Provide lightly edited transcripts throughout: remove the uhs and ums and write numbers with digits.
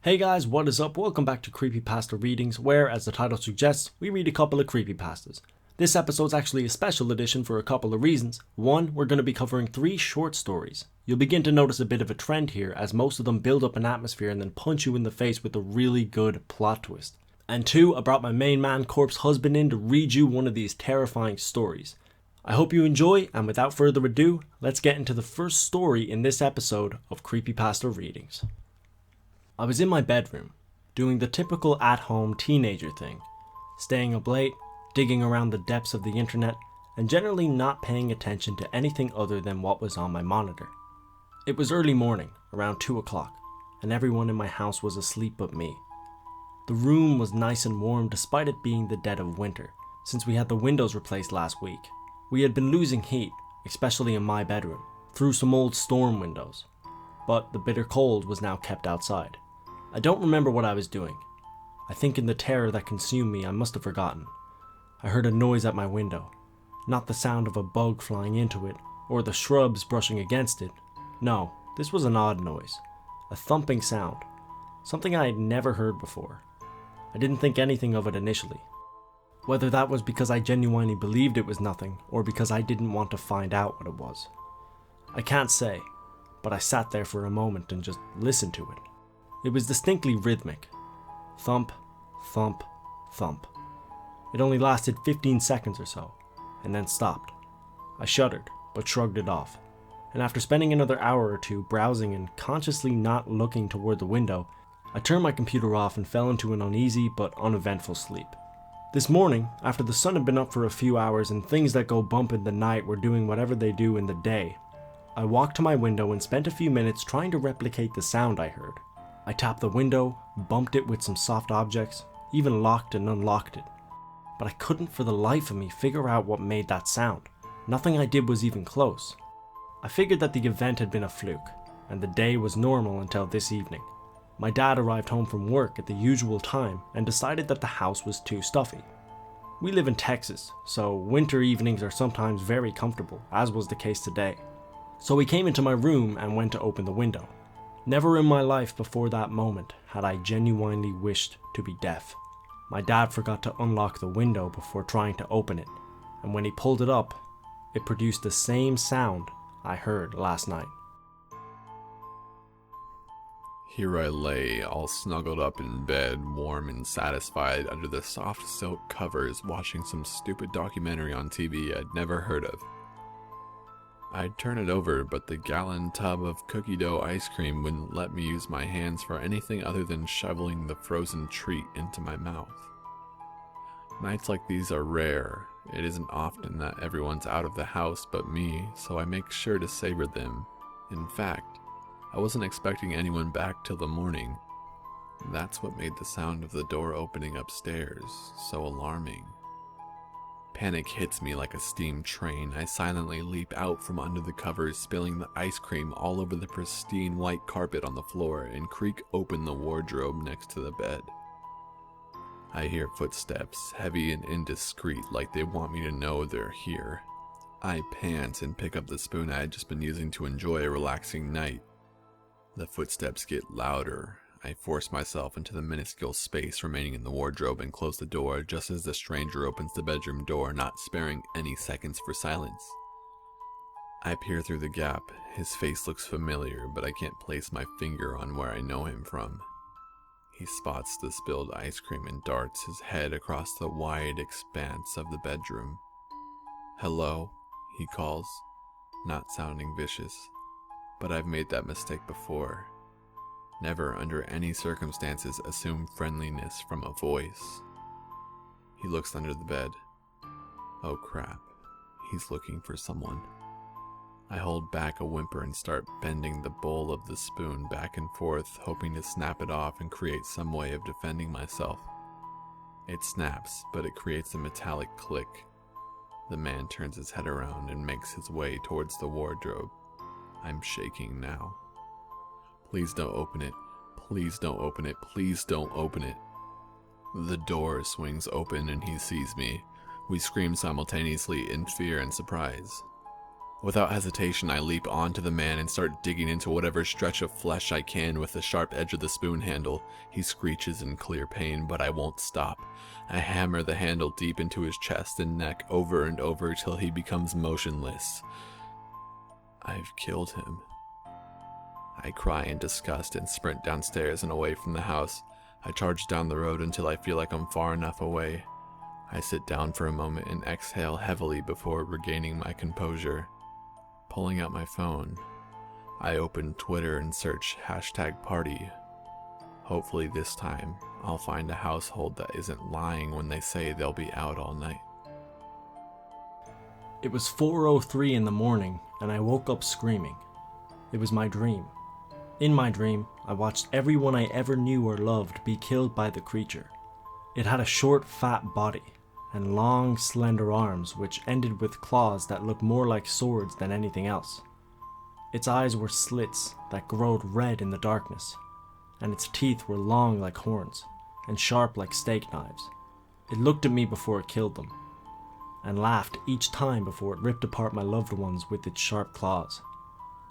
Hey guys, what is up? Welcome back to Creepypasta Readings, where, as the title suggests, we read a couple of creepypastas. This episode's actually a special edition for a couple of reasons. One, we're going to be covering 3 short stories. You'll begin to notice a bit of a trend here, as most of them build up an atmosphere and then punch you in the face with a really good plot twist. And 2, I brought my main man, Corpse Husband, in to read you one of these terrifying stories. I hope you enjoy, and without further ado, let's get into the first story in this episode of Creepypasta Readings. I was in my bedroom, doing the typical at-home teenager thing, staying up late, digging around the depths of the internet, and generally not paying attention to anything other than what was on my monitor. It was early morning, around 2 o'clock, and everyone in my house was asleep but me. The room was nice and warm despite it being the dead of winter, since we had the windows replaced last week. We had been losing heat, especially in my bedroom, through some old storm windows, but the bitter cold was now kept outside. I don't remember what I was doing. I think in the terror that consumed me, I must have forgotten. I heard a noise at my window. Not the sound of a bug flying into it, or the shrubs brushing against it. No, this was an odd noise. A thumping sound. Something I had never heard before. I didn't think anything of it initially. Whether that was because I genuinely believed it was nothing, or because I didn't want to find out what it was. I can't say, but I sat there for a moment and just listened to it. It was distinctly rhythmic. Thump, thump, thump. It only lasted 15 seconds or so, and then stopped. I shuddered, but shrugged it off, and after spending another hour or two browsing and consciously not looking toward the window, I turned my computer off and fell into an uneasy but uneventful sleep. This morning, after the sun had been up for a few hours and things that go bump in the night were doing whatever they do in the day, I walked to my window and spent a few minutes trying to replicate the sound I heard. I tapped the window, bumped it with some soft objects, even locked and unlocked it. But I couldn't for the life of me figure out what made that sound. Nothing I did was even close. I figured that the event had been a fluke, and the day was normal until this evening. My dad arrived home from work at the usual time and decided that the house was too stuffy. We live in Texas, so winter evenings are sometimes very comfortable, as was the case today. So he came into my room and went to open the window. Never in my life before that moment had I genuinely wished to be deaf. My dad forgot to unlock the window before trying to open it, and when he pulled it up, it produced the same sound I heard last night. Here I lay, all snuggled up in bed, warm and satisfied under the soft silk covers, watching some stupid documentary on TV I'd never heard of. I'd turn it over, but the gallon tub of cookie dough ice cream wouldn't let me use my hands for anything other than shoveling the frozen treat into my mouth. Nights like these are rare. It isn't often that everyone's out of the house but me, so I make sure to savor them. In fact, I wasn't expecting anyone back till the morning. That's what made the sound of the door opening upstairs so alarming. Panic hits me like a steam train. I silently leap out from under the covers, spilling the ice cream all over the pristine white carpet on the floor, and creak open the wardrobe next to the bed. I hear footsteps, heavy and indiscreet, like they want me to know they're here. I pant and pick up the spoon I had just been using to enjoy a relaxing night. The footsteps get louder. I force myself into the minuscule space remaining in the wardrobe and close the door just as the stranger opens the bedroom door, not sparing any seconds for silence. I peer through the gap. His face looks familiar, but I can't place my finger on where I know him from. He spots the spilled ice cream and darts his head across the wide expanse of the bedroom. "Hello," he calls, not sounding vicious, but I've made that mistake before. Never, under any circumstances, assume friendliness from a voice. He looks under the bed. Oh crap, he's looking for someone. I hold back a whimper and start bending the bowl of the spoon back and forth, hoping to snap it off and create some way of defending myself. It snaps, but it creates a metallic click. The man turns his head around and makes his way towards the wardrobe. I'm shaking now. Please don't open it. Please don't open it. Please don't open it. The door swings open and he sees me. We scream simultaneously in fear and surprise. Without hesitation, I leap onto the man and start digging into whatever stretch of flesh I can with the sharp edge of the spoon handle. He screeches in clear pain, but I won't stop. I hammer the handle deep into his chest and neck over and over till he becomes motionless. I've killed him. I cry in disgust and sprint downstairs and away from the house. I charge down the road until I feel like I'm far enough away. I sit down for a moment and exhale heavily before regaining my composure. Pulling out my phone, I open Twitter and search #party. Hopefully this time, I'll find a household that isn't lying when they say they'll be out all night. It was 4:03 in the morning, and I woke up screaming. It was my dream. In my dream, I watched everyone I ever knew or loved be killed by the creature. It had a short, fat body, and long, slender arms which ended with claws that looked more like swords than anything else. Its eyes were slits that glowed red in the darkness, and its teeth were long like horns, and sharp like steak knives. It looked at me before it killed them, and laughed each time before it ripped apart my loved ones with its sharp claws.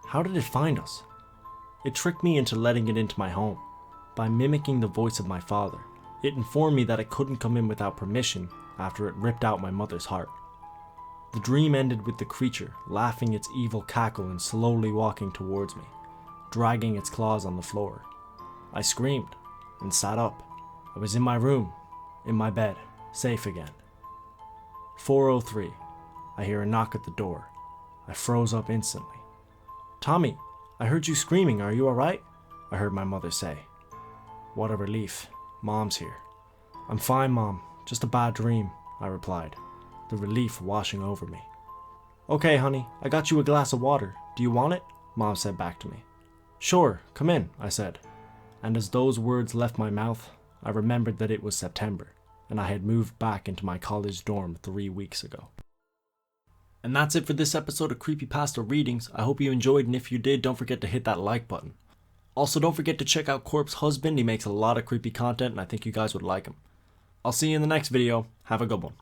How did it find us? It tricked me into letting it into my home. By mimicking the voice of my father, it informed me that it couldn't come in without permission after it ripped out my mother's heart. The dream ended with the creature laughing its evil cackle and slowly walking towards me, dragging its claws on the floor. I screamed and sat up. I was in my room, in my bed, safe again. 4:03. I hear a knock at the door. I froze up instantly. "Tommy, I heard you screaming. Are you alright?" I heard my mother say. What a relief. Mom's here. "I'm fine, Mom. Just a bad dream," I replied, the relief washing over me. "Okay, honey, I got you a glass of water. Do you want it?" Mom said back to me. "Sure, come in," I said. And as those words left my mouth, I remembered that it was September, and I had moved back into my college dorm 3 weeks ago. And that's it for this episode of Creepypasta Readings. I hope you enjoyed, and if you did, don't forget to hit that like button. Also, don't forget to check out Corpse Husband. He makes a lot of creepy content, and I think you guys would like him. I'll see you in the next video. Have a good one.